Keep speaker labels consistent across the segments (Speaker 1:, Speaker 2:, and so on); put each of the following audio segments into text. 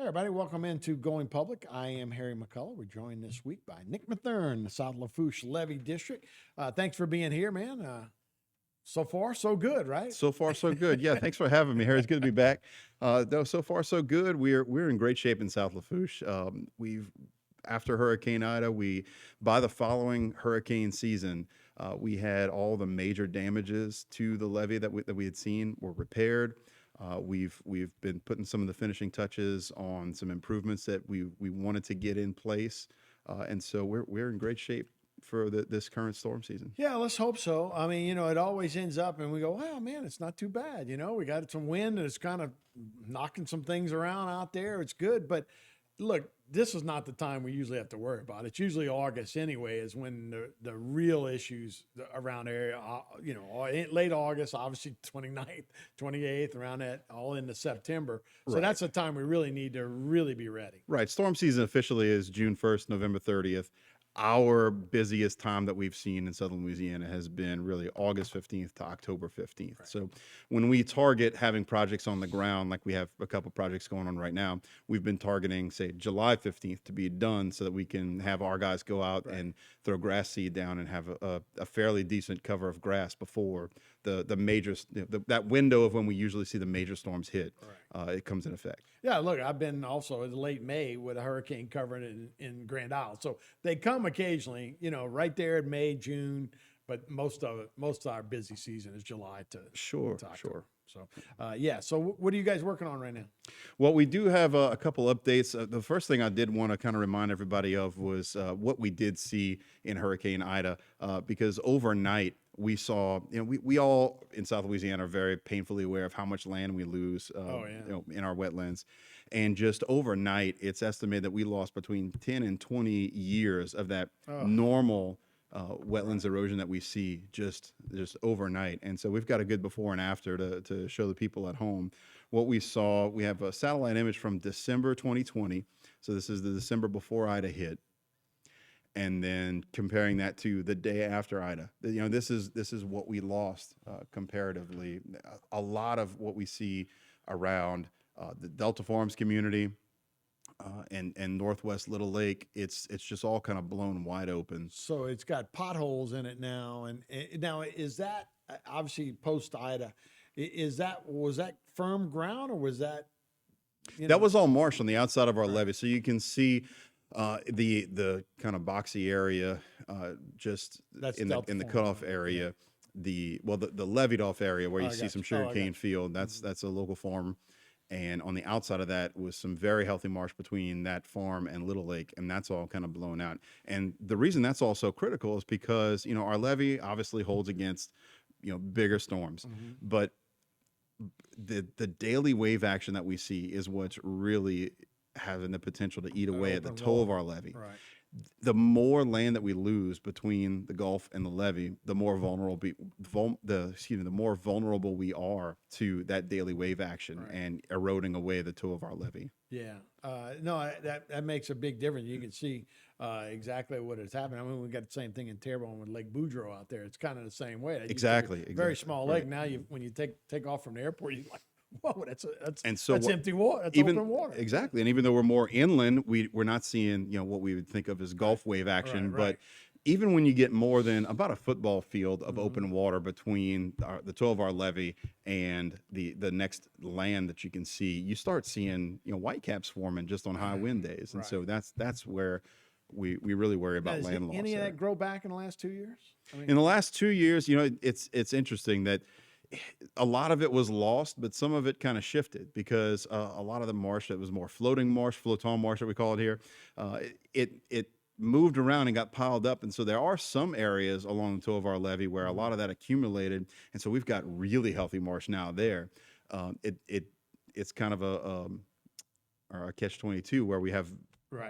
Speaker 1: everybody. Welcome into Going Public. I am Harry McCullough. We're joined this week by Nick Mathern, the South Lafourche Levee District. Thanks for being here, man. So far, so good, right?
Speaker 2: So far, so good. Yeah, thanks for having me, Harry. It's good to be back. Though so far, so good. We're in great shape in South Lafourche. We've After Hurricane Ida, by the following hurricane season, we had all the major damages to the levee that we had seen were repaired. We've been putting some of the finishing touches on some improvements that we wanted to get in place, and so we're in great shape for this current storm season.
Speaker 1: Yeah, let's hope so. I mean, it always ends up and we go, wow, man, it's not too bad. We got some wind and it's kind of knocking some things around out there. It's good. But look, this is not the time we usually have to worry about. It's usually August anyway, is when the real issues around area, late August, obviously 29th, 28th, around that, all into September. So
Speaker 2: Right.
Speaker 1: that's the time we really need to really be ready.
Speaker 2: Right. Storm season officially is June 1st, November 30th. Our busiest time that we've seen in southern Louisiana has been really August 15th to October 15th. Right. So when we target having projects on the ground, like we have a couple projects going on right now, we've been targeting, say, July 15th to be done so that we can have our guys go out and throw grass seed down and have a fairly decent cover of grass before the major, that window of when we usually see the major storms hit, it comes in effect.
Speaker 1: Yeah, look, I've been also in late May with a hurricane covering in Grand Isle. So they come occasionally, right there in May, June, but most of our busy season is July to October.
Speaker 2: Sure.
Speaker 1: So, So what are you guys working on right now?
Speaker 2: Well, we do have a couple updates. The first thing I did want to kind of remind everybody of was what we did see in Hurricane Ida, because overnight we saw, we all in South Louisiana are very painfully aware of how much land we lose in our wetlands. And just overnight, it's estimated that we lost between 10 and 20 years of that normal wetlands erosion that we see just overnight. And so we've got a good before and after to show the people at home what we saw. We have a satellite image from December 2020. So this is the December before Ida hit. And then comparing that to the day after Ida, this is what we lost comparatively. A lot of what we see around the Delta Farms community, and Northwest Little Lake, it's just all kind of blown wide open.
Speaker 1: So it's got potholes in it now. And now, is that obviously post Ida? Was that firm ground, or was that?
Speaker 2: That was all marsh on the outside of our levee, so you can see the kind of boxy area, just in the cutoff area. The levied off area where you see some sugarcane field. That's a local farm. And on the outside of that was some very healthy marsh between that farm and Little Lake, and that's all kind of blown out. And the reason that's all so critical is because, our levee obviously holds against, bigger storms, but the daily wave action that we see is what's really having the potential to eat away at the toe of our levee.
Speaker 1: Right.
Speaker 2: The more land that we lose between the Gulf and the levee, the more vulnerable we are to that daily wave action and eroding away the toe of our levee.
Speaker 1: Yeah, that makes a big difference. You can see exactly what is happening. I mean, we got the same thing in Terrebonne with Lake Boudreaux out there. It's kind of the same way.
Speaker 2: Exactly.
Speaker 1: Very small lake. Now, when you take off from the airport, you're like, whoa, that's empty water. That's open water.
Speaker 2: Exactly. And even though we're more inland, we're not seeing, what we would think of as Gulf wave action. But even when you get more than about a football field of open water between the toe of our levee and the next land that you can see, you start seeing, whitecaps forming just on high wind days. And so that's where we really worry about land loss.
Speaker 1: Any of that grow back in the last 2 years?
Speaker 2: In the last 2 years, it's interesting that a lot of it was lost, but some of it kind of shifted because a lot of the marsh that was more floating marsh, floton marsh that we call it here, it moved around and got piled up. And so there are some areas along the toe of our levee where a lot of that accumulated. And so we've got really healthy marsh now there. It's kind of a catch-22 where we have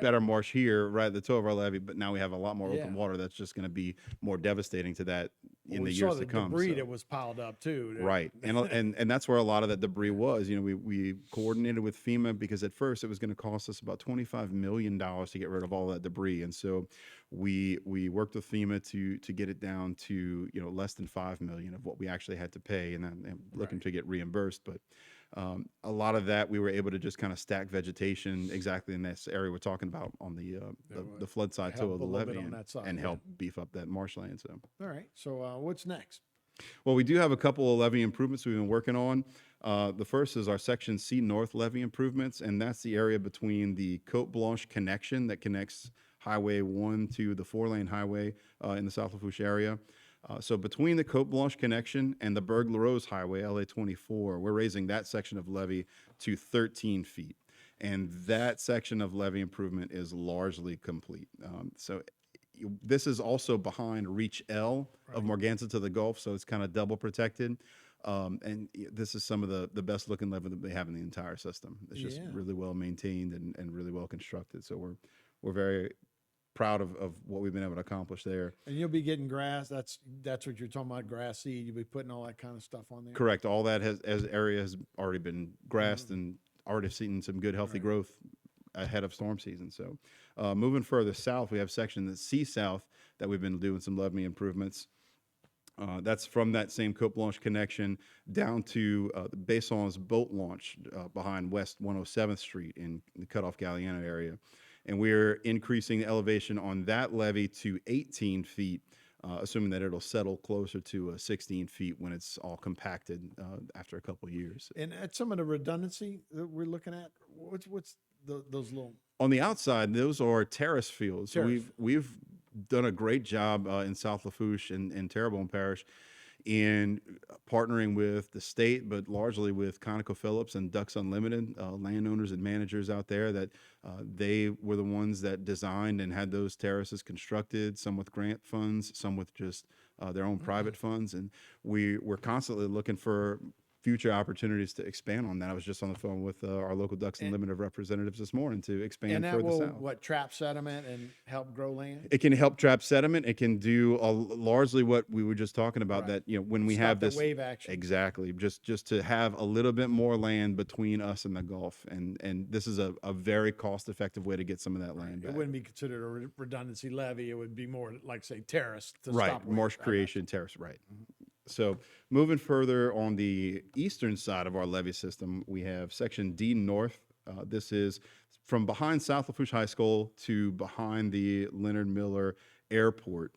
Speaker 2: better marsh here right at the toe of our levee, but now we have a lot more open water that's just going to be more devastating to that in the years to come.
Speaker 1: Debris that was piled up too.
Speaker 2: Right. And that's where a lot of that debris was. We coordinated with FEMA because at first it was going to cost us about $25 million to get rid of all that debris. And so we worked with FEMA to get it down to, less than $5 million of what we actually had to pay, and then looking to get reimbursed. But A lot of that we were able to just kind of stack vegetation exactly in this area we're talking about on the flood side too
Speaker 1: help
Speaker 2: of
Speaker 1: a
Speaker 2: the
Speaker 1: little bit
Speaker 2: levee
Speaker 1: on that side,
Speaker 2: and
Speaker 1: yeah.
Speaker 2: help beef up that marshland. So.
Speaker 1: All right. So what's next?
Speaker 2: Well, we do have a couple of levee improvements we've been working on. The first is our Section C North levee improvements, and that's the area between the Cote Blanche connection that connects Highway 1 to the four-lane highway in the South Lafourche area. So between the Cote Blanche connection and the Berg-LaRose Highway, LA 24, we're raising that section of levee to 13 feet. And that section of levee improvement is largely complete. This is also behind Reach L of Morganza to the Gulf, so it's kind of double protected. This is some of the best looking levee that they have in the entire system. It's just really well maintained and really well constructed. So we're very proud of what we've been able to accomplish there.
Speaker 1: And you'll be getting grass. That's what you're talking about, grass seed. You'll be putting all that kind of stuff on there.
Speaker 2: Correct. All that area has already been grassed and already seen some good healthy growth ahead of storm season. So moving further south, we have section the C South that we've been doing some levee improvements. That's from that same Cote Blanche connection down to the Baisson's boat launch behind West 107th Street in the Cutoff Galliano area. And we're increasing the elevation on that levee to 18 feet, assuming that it'll settle closer to 16 feet when it's all compacted after a couple of years.
Speaker 1: And at some of the redundancy that we're looking at, what's those little...
Speaker 2: On the outside, those are terrace fields. So
Speaker 1: Terrace.
Speaker 2: we've done a great job in South Lafourche and Terrebonne Parish in partnering with the state, but largely with ConocoPhillips and Ducks Unlimited, landowners and managers out there that they were the ones that designed and had those terraces constructed, some with grant funds, some with just their own private funds. And we're constantly looking for future opportunities to expand on that. I was just on the phone with our local Ducks Unlimited representatives this morning to expand
Speaker 1: And that
Speaker 2: further
Speaker 1: will,
Speaker 2: south.
Speaker 1: trap sediment and help grow land?
Speaker 2: It can help trap sediment. It can do largely what we were just talking about.
Speaker 1: Right.
Speaker 2: That when we
Speaker 1: Stop
Speaker 2: have
Speaker 1: the
Speaker 2: this
Speaker 1: wave action.
Speaker 2: exactly, just to have a little bit more land between us and the Gulf, and this is a very cost effective way to get some of that land
Speaker 1: It
Speaker 2: back.
Speaker 1: wouldn't be considered a redundancy levee. It would be more like, say, terrace to
Speaker 2: Right,
Speaker 1: stop wave.
Speaker 2: marsh creation terrace. Right. So moving further on the eastern side of our levee system, we have Section D North. This is from behind South Lafourche High School to behind the Leonard Miller Airport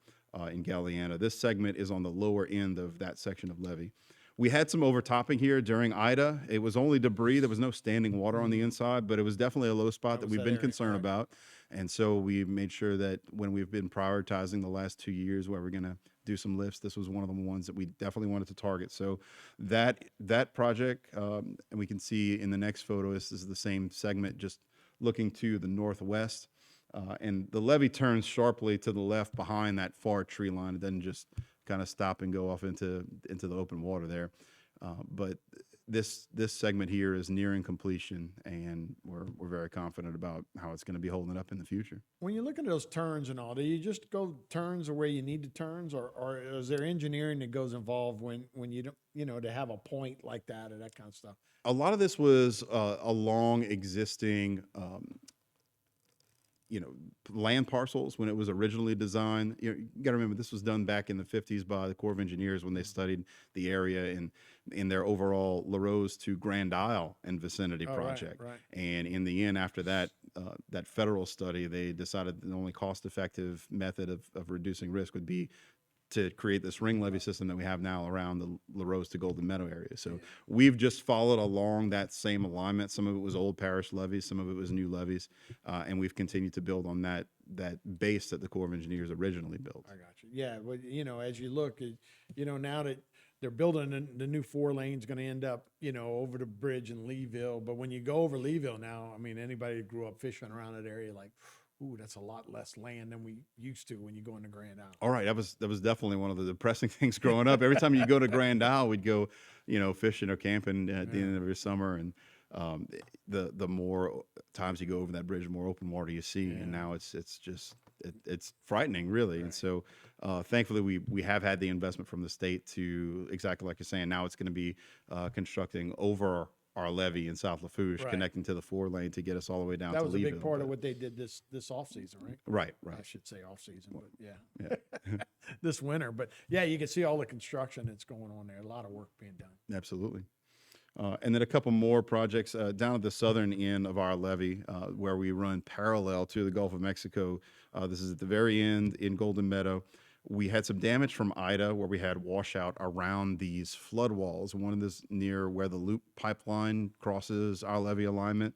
Speaker 2: in Galliana. This segment is on the lower end of that section of levee. We had some overtopping here during Ida. It was only debris. There was no standing water on the inside, but it was definitely a low spot that
Speaker 1: was
Speaker 2: we've
Speaker 1: that
Speaker 2: been
Speaker 1: area,
Speaker 2: concerned
Speaker 1: right.
Speaker 2: about. And so we made sure that when we've been prioritizing the last 2 years where we're going to do some lifts, this was one of the ones that we definitely wanted to target. So that project, and we can see in the next photo, this is the same segment, just looking to the northwest. And the levee turns sharply to the left behind that far tree line. It doesn't just kind of stop and go off into the open water there. But this segment here is nearing completion, and we're very confident about how it's going to be holding up in the future.
Speaker 1: When you're looking at those turns and all, do you just go turns where you need to turns, or is there engineering that goes involved when you don't, to have a point like that or that kind of stuff?
Speaker 2: A lot of this was along existing land parcels when it was originally designed. You got to remember this was done back in the 50s by the Corps of Engineers when they studied the area and in their overall LaRose to Grand Isle and vicinity project.
Speaker 1: Right.
Speaker 2: And in the end, after that federal study, they decided the only cost-effective method of reducing risk would be to create this ring levee system that we have now around the LaRose to Golden Meadow area. So we've just followed along that same alignment. Some of it was old parish levees, some of it was new levees, and we've continued to build on that base that the Corps of Engineers originally built.
Speaker 1: I got you. Yeah, well, as you look, now that they're building the new 4 lanes, going to end up, over the bridge in Leeville. But when you go over Leeville now, I mean, anybody who grew up fishing around that area, like, ooh, that's a lot less land than we used to when you go into Grand Isle.
Speaker 2: All right, that was definitely one of the depressing things growing up. Every time you go to Grand Isle, we'd go, fishing or camping at the end of every summer, and the more times you go over that bridge, the more open water you see, and now it's just it's frightening, really. Right. And so, thankfully, we have had the investment from the state to exactly like you're saying. Now it's going to be constructing over our levee in South Lafourche, connecting to the 4 lane to get us all the way down to Leeville.
Speaker 1: That was a big part of what they did this off season, right?
Speaker 2: Right.
Speaker 1: I should say off season, but yeah. This winter. But yeah, you can see all the construction that's going on there. A lot of work being done.
Speaker 2: Absolutely. And then a couple more projects down at the southern end of our levee, where we run parallel to the Gulf of Mexico. This is at the very end in Golden Meadow. We had some damage from Ida, where we had washout around these flood walls. One of this near where the loop pipeline crosses our levee alignment.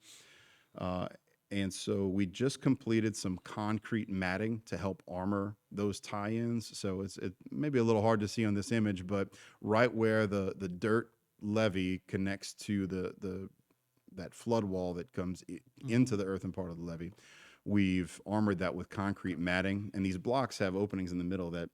Speaker 2: And so we just completed some concrete matting to help armor those tie-ins. So it may be a little hard to see on this image, but right where the dirt levee connects to that flood wall that comes into the earthen part of the levee, we've armored that with concrete matting, and these blocks have openings in the middle that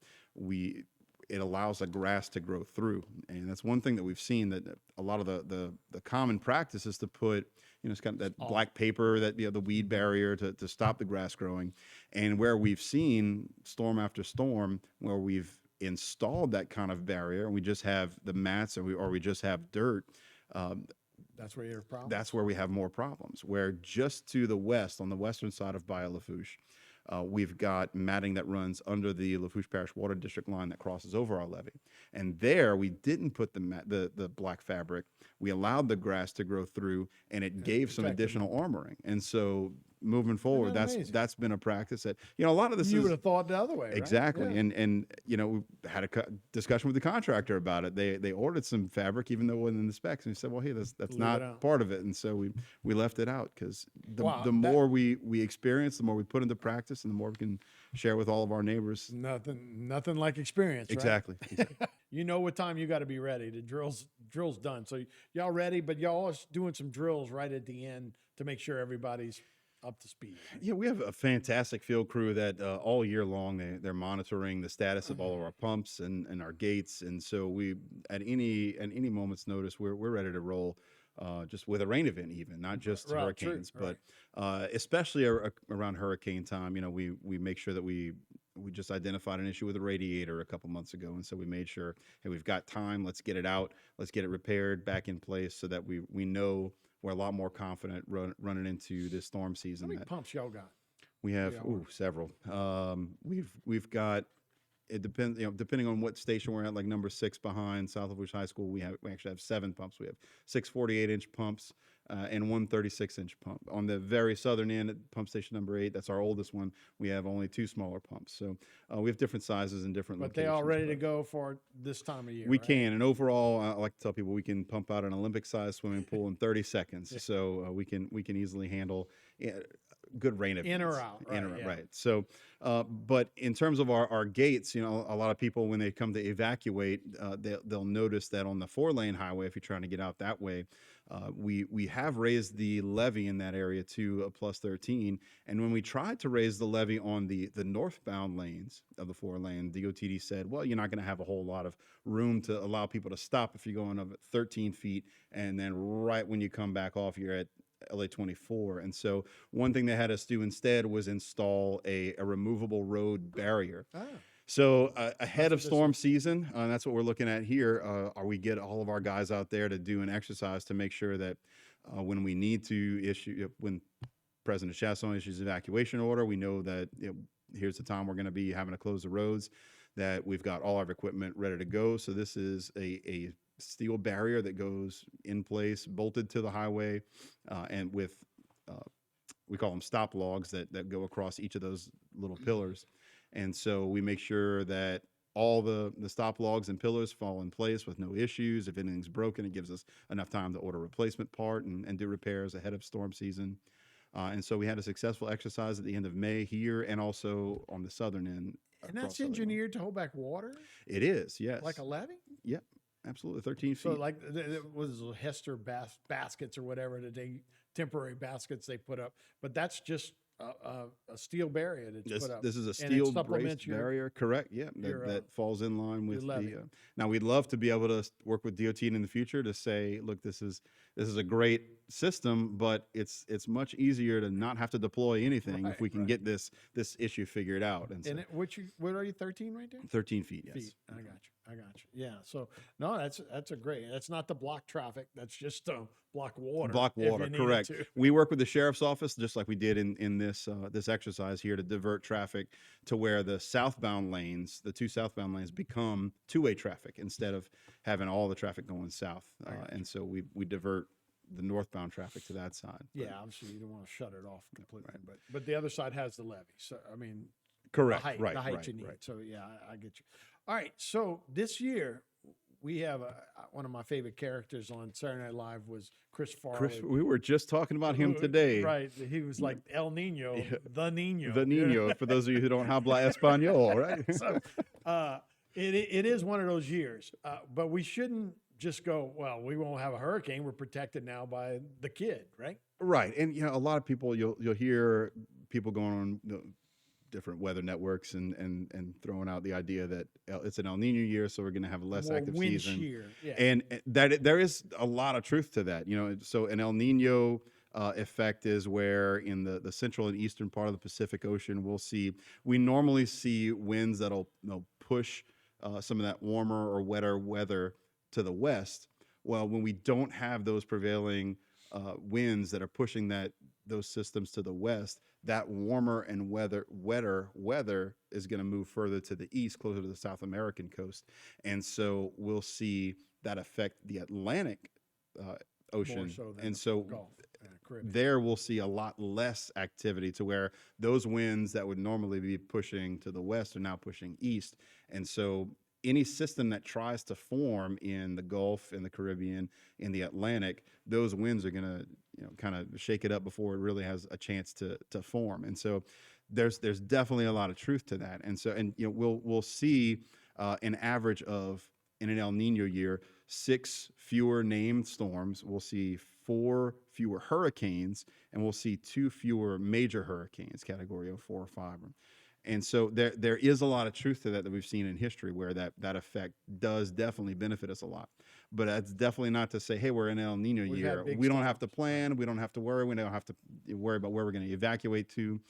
Speaker 2: it allows the grass to grow through. And that's one thing that we've seen, that a lot of the common practice is to put, it's kind of that black paper, that the weed barrier to stop the grass growing. And where we've seen storm after storm where we've installed that kind of barrier and we just have the mats or we just have dirt,
Speaker 1: that's where you have problems.
Speaker 2: that's where we have more problems. Where just to the west, on the western side of Bayou Lafourche, we've got matting that runs under the Lafourche Parish Water District line that crosses over our levee. And there we didn't put the black fabric. We allowed the grass to grow through, and it gave some additional armoring. And so moving forward, that's been a practice that, a lot of this
Speaker 1: you would have thought the other way, right?
Speaker 2: Exactly.
Speaker 1: Yeah.
Speaker 2: And we had a discussion with the contractor about it. They ordered some fabric, even though it wasn't in the specs. And he said, well, hey, that's not part of it. And so we left it out, because the more we experience, the more we put into practice, and the more we can share with all of our neighbors.
Speaker 1: Nothing like experience, right?
Speaker 2: Exactly.
Speaker 1: You know what time you got to be ready. The drill's done. So y'all ready, but y'all are doing some drills right at the end to make sure everybody's up to speed.
Speaker 2: Yeah, we have a fantastic field crew that all year long they're monitoring the status of all of our pumps and our gates, and so we at any moment's notice we're ready to roll, just with a rain event, even not just hurricanes, but especially around hurricane time. We make sure that we just identified an issue with a radiator a couple months ago, and so we made sure, hey, we've got time, let's get it out, let's get it repaired, back in place, so that we know we're a lot more confident running into this storm season.
Speaker 1: How many pumps y'all got?
Speaker 2: We have several. We've got, it depends, depending on what station we're at, like number 6 behind South Lafourche High School, we actually have 7 pumps. We have 6 48-inch pumps and 1 36-inch pump. On the very southern end at pump station number 8, that's our oldest one, we have only 2 smaller pumps. So we have different sizes and different locations.
Speaker 1: But they all ready to go for this time of year,
Speaker 2: We can, and overall, I like to tell people we can pump out an Olympic-sized swimming pool in 30 seconds. So we can easily handle good rain events.
Speaker 1: In or out.
Speaker 2: Right. So, but in terms of our gates, a lot of people, when they come to evacuate, they'll notice that on the 4-lane highway, if you're trying to get out that way, we have raised the levee in that area to a +13. And when we tried to raise the levee on the northbound lanes of the 4-lane, DOTD said, well, you're not going to have a whole lot of room to allow people to stop if you're going up at 13 feet. And then right when you come back off, you're at LA 24. And so one thing they had us do instead was install a removable road barrier. So ahead of storm season, that's what we're looking at here. We get all of our guys out there to do an exercise to make sure that when we need to when President Chasson issues evacuation order, we know that here's the time we're going to be having to close the roads, that we've got all our equipment ready to go. So this is a steel barrier that goes in place, bolted to the highway, and with we call them stop logs that go across each of those little pillars. And so we make sure that all the stop logs and pillars fall in place with no issues. If anything's broken, it gives us enough time to order a replacement part and do repairs ahead of storm season. And so we had a successful exercise at the end of May here, and also on the southern end.
Speaker 1: And that's engineered to hold back water?
Speaker 2: It is, yes.
Speaker 1: Like a levee?
Speaker 2: Yep, absolutely, 13 feet.
Speaker 1: So like, what is it, Hester baskets or whatever, temporary baskets they put up. But that's just a steel barrier that's put up.
Speaker 2: This is a steel braced barrier, correct? Yeah, that falls in line with the. Now we'd love to be able to work with DOT in the future to say, look, this is this is a great system, but it's much easier to not have to deploy anything if we can get this issue figured out. And so,
Speaker 1: What are you, 13 right there?
Speaker 2: 13 feet, yes.
Speaker 1: Feet. I got you. I got you. Yeah. So no, that's a great. That's not to block traffic. That's just to block water.
Speaker 2: Block
Speaker 1: if
Speaker 2: water,
Speaker 1: you needed
Speaker 2: correct.
Speaker 1: to.
Speaker 2: We work with the sheriff's office, just like we did in this this exercise here, to divert traffic to where the southbound lanes, the two southbound lanes, become two-way traffic instead of having all the traffic going south. And so we divert the northbound traffic to that side.
Speaker 1: Yeah, obviously you don't want to shut it off completely, but the other side has the levee. So I mean,
Speaker 2: Correct.
Speaker 1: the height you need. So yeah, I get you. All right, so this year we have one of my favorite characters on Saturday Night Live was Chris Farley.
Speaker 2: We were just talking about him today.
Speaker 1: Right, he was like El Nino, the Nino.
Speaker 2: The Nino, for those of you who don't habla español, right?
Speaker 1: So it is one of those years, but we shouldn't just go, well, we won't have a hurricane. We're protected now by the kid, right?
Speaker 2: Right. And a lot of people, you'll hear people going on different weather networks and throwing out the idea that it's an El Nino year, so we're going to have a less
Speaker 1: More
Speaker 2: active
Speaker 1: wind
Speaker 2: season.
Speaker 1: shear. Yeah.
Speaker 2: And that there is a lot of truth to that. So an El Nino effect is where in the central and eastern part of the Pacific Ocean, we normally see winds that'll push some of that warmer or wetter weather to the west. Well, when we don't have those prevailing winds that are pushing those systems to the west, that warmer and wetter weather is going to move further to the east, closer to the South American coast. And so we'll see that affect the Atlantic Ocean.
Speaker 1: More so than
Speaker 2: and
Speaker 1: the
Speaker 2: so
Speaker 1: Gulf and the Caribbean.
Speaker 2: there we'll see a lot less activity, to where those winds that would normally be pushing to the west are now pushing east. And so any system that tries to form in the Gulf, in the Caribbean, in the Atlantic, those winds are going to kind of shake it up before it really has a chance to form. And so there's definitely a lot of truth to that. And so we'll see an average of, in an El Nino year, 6 fewer named storms. We'll see 4 fewer hurricanes, and we'll see 2 fewer major hurricanes, category of 4 or 5. And so there is a lot of truth to that we've seen in history, where that effect does definitely benefit us a lot. But that's definitely not to say, hey, we're in El Nino year, we don't have to plan, we don't have to worry, we don't have to worry about where we're going to evacuate to.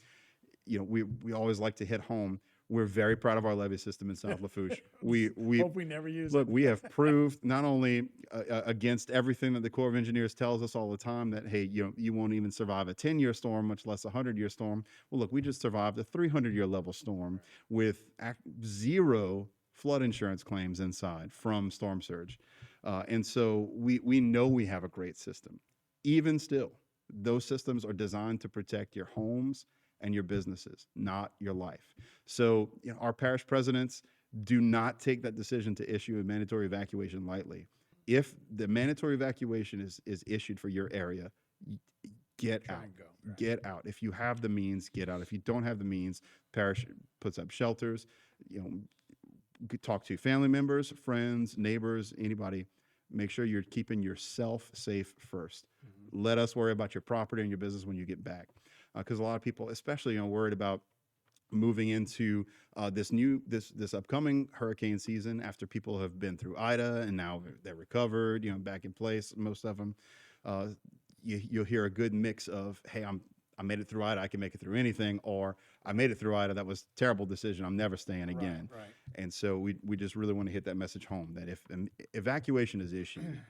Speaker 2: We always like to hit home. We're very proud of our levee system in South Lafourche. We
Speaker 1: hope we never use
Speaker 2: look,
Speaker 1: it.
Speaker 2: we have proved not only against everything that the Corps of Engineers tells us all the time, that, hey, you won't even survive a 10-year storm, much less a 100-year storm. Well, look, we just survived a 300-year level storm with 0 flood insurance claims inside from storm surge. And so we know we have a great system. Even still, those systems are designed to protect your homes and your businesses, not your life. So our parish presidents do not take that decision to issue a mandatory evacuation lightly. If the mandatory evacuation is issued for your area, get out.
Speaker 1: Right.
Speaker 2: Get out. If you have the means, get out. If you don't have the means, parish puts up shelters. Talk to family members, friends, neighbors, anybody. Make sure you're keeping yourself safe first. Mm-hmm. Let us worry about your property and your business when you get back. Because a lot of people, especially, worried about moving into this upcoming hurricane season after people have been through Ida and now they're recovered, back in place. Most of them, you'll hear a good mix of, hey, I made it through Ida, I can make it through anything, or I made it through Ida, that was a terrible decision, I'm never staying again.
Speaker 1: Right.
Speaker 2: And so we just really want to hit that message home, that if an evacuation is issued,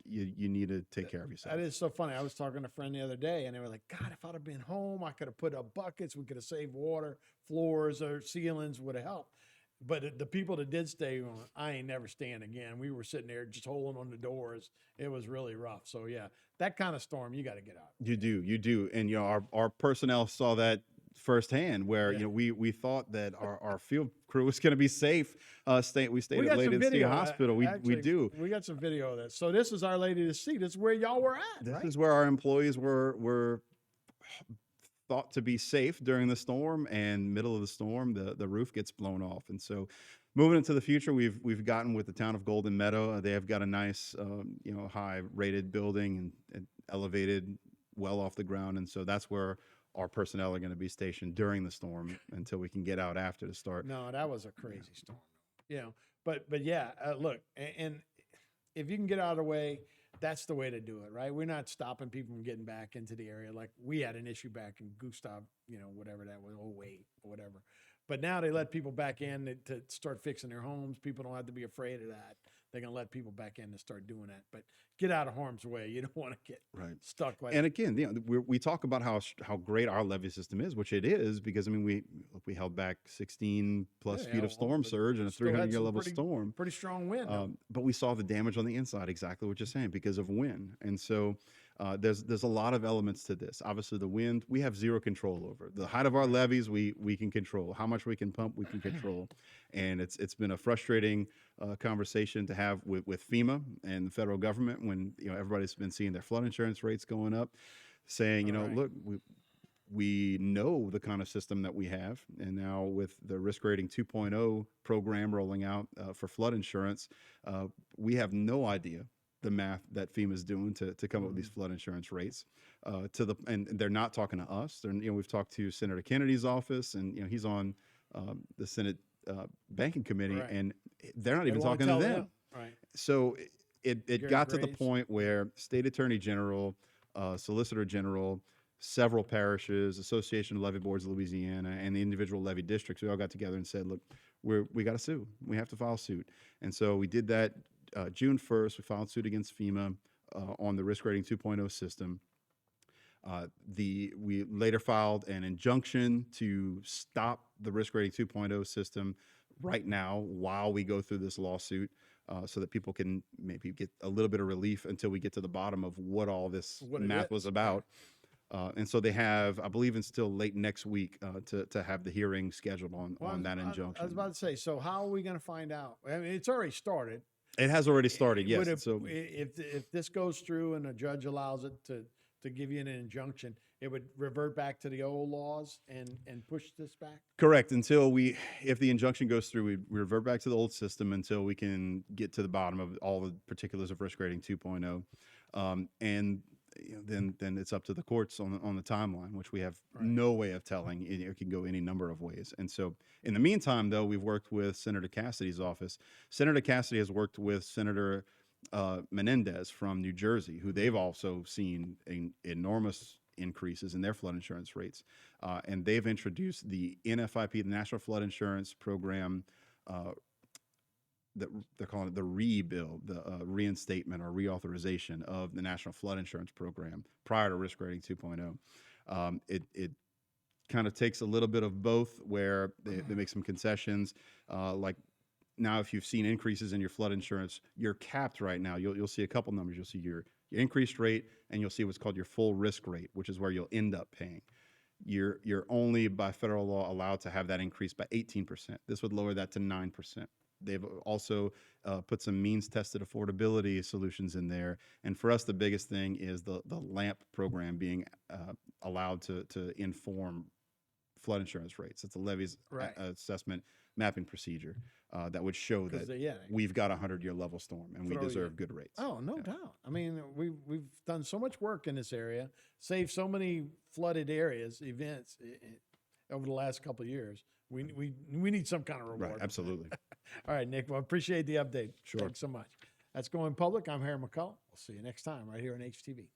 Speaker 2: you need to take care of yourself.
Speaker 1: That is so funny. I was talking to a friend the other day, and they were like, God, if I'd have been home, I could have put up buckets. We could have saved water. Floors or ceilings would have helped. But the people that did stay on, I ain't never staying again. We were sitting there just holding on the doors. It was really rough. So, yeah, that kind of storm, you got to get out.
Speaker 2: You do. And, our personnel saw that firsthand, where we thought that our field crew was going to be safe. We stayed at Lady City Hospital. We do.
Speaker 1: We got some video of this. So this is Our Lady to See. This is where y'all were at.
Speaker 2: This is where our employees were thought to be safe during the storm, and middle of the storm, the roof gets blown off. And so, moving into the future, we've gotten with the town of Golden Meadow. They have got a nice, high rated building and elevated well off the ground, and so that's where our personnel are going to be stationed during the storm until we can get out after the start.
Speaker 1: No, that was a crazy storm. But yeah, look, and if you can get out of the way, That's the way to do it, right? We're not stopping people from getting back into the area like we had an issue back in Gustav, whatever that was, 08 or whatever. But now they let people back in to start fixing their homes. People don't have to be afraid of that. They're going to let people back in to start doing that. But get out of harm's way. You don't want to get stuck like.
Speaker 2: And again, we talk about how great our levee system is, which it is, because I mean we held back 16 plus feet of storm surge and a 300-year level storm.
Speaker 1: Pretty strong wind.
Speaker 2: But we saw the damage on the inside, exactly what you're saying, because of wind. And so there's a lot of elements to this. Obviously, the wind we have zero control over. The height of our levees we can control. How much we can pump we can control. And it's been a frustrating conversation to have with FEMA and the federal government when everybody's been seeing their flood insurance rates going up, saying look, we know the kind of system that we have, and now with the risk rating 2.0 program rolling out for flood insurance, we have no idea the math that FEMA is doing to come up with these flood insurance rates. And they're not talking to us. We've talked to Senator Kennedy's office, and he's on the Senate Banking Committee, and they're not even talking to them.
Speaker 1: Right.
Speaker 2: So it got to the point where State Attorney General, Solicitor General, several parishes, Association of Levee Boards of Louisiana, and the individual levee districts, we all got together and said, look, we got to sue. We have to file suit. And so we did that June 1st. We filed suit against FEMA on the risk rating 2.0 system. We later filed an injunction to stop the risk rating 2.0 system right now while we go through this lawsuit, so that people can maybe get a little bit of relief until we get to the bottom of what all this math was about. And so they have, I believe, until late next week to have the hearing scheduled on that injunction.
Speaker 1: I was about to say, so how are we going to find out? I mean, it's already started.
Speaker 2: It has already started, yes.
Speaker 1: So if this goes through and a judge allows it to give you an injunction, it would revert back to the old laws and push this back?
Speaker 2: Correct. If the injunction goes through, we revert back to the old system until we can get to the bottom of all the particulars of risk rating 2.0. And then it's up to the courts on the timeline, which we have no way of telling. It can go any number of ways. And so in the meantime, though, we've worked with Senator Cassidy's office. Senator Cassidy has worked with Senator Menendez from New Jersey, who they've also seen enormous increases in their flood insurance rates. And they've introduced the NFIP, the National Flood Insurance Program, that they're calling it the rebuild, the reinstatement or reauthorization of the National Flood Insurance Program prior to risk rating 2.0. It kind of takes a little bit of both, where they make some concessions. Like now, if you've seen increases in your flood insurance, you're capped right now. You'll see a couple numbers. You'll see your increased rate, and you'll see what's called your full risk rate, which is where you'll end up paying. You're only by federal law allowed to have that increase by 18%. This would lower that to 9%. They've also put some means-tested affordability solutions in there. And for us, the biggest thing is the LAMP program being allowed to inform flood insurance rates. It's a levees assessment mapping procedure that would show that we've got a 100-year level storm and we deserve good rates.
Speaker 1: Oh, no doubt. I mean, we've done so much work in this area, saved so many flooded events over the last couple of years. We need some kind of reward.
Speaker 2: Right, absolutely.
Speaker 1: All right, Nick. Well, I appreciate the update.
Speaker 2: Sure.
Speaker 1: Thanks so much. That's Going Public. I'm Harry McCullough. We'll see you next time right here on HTV.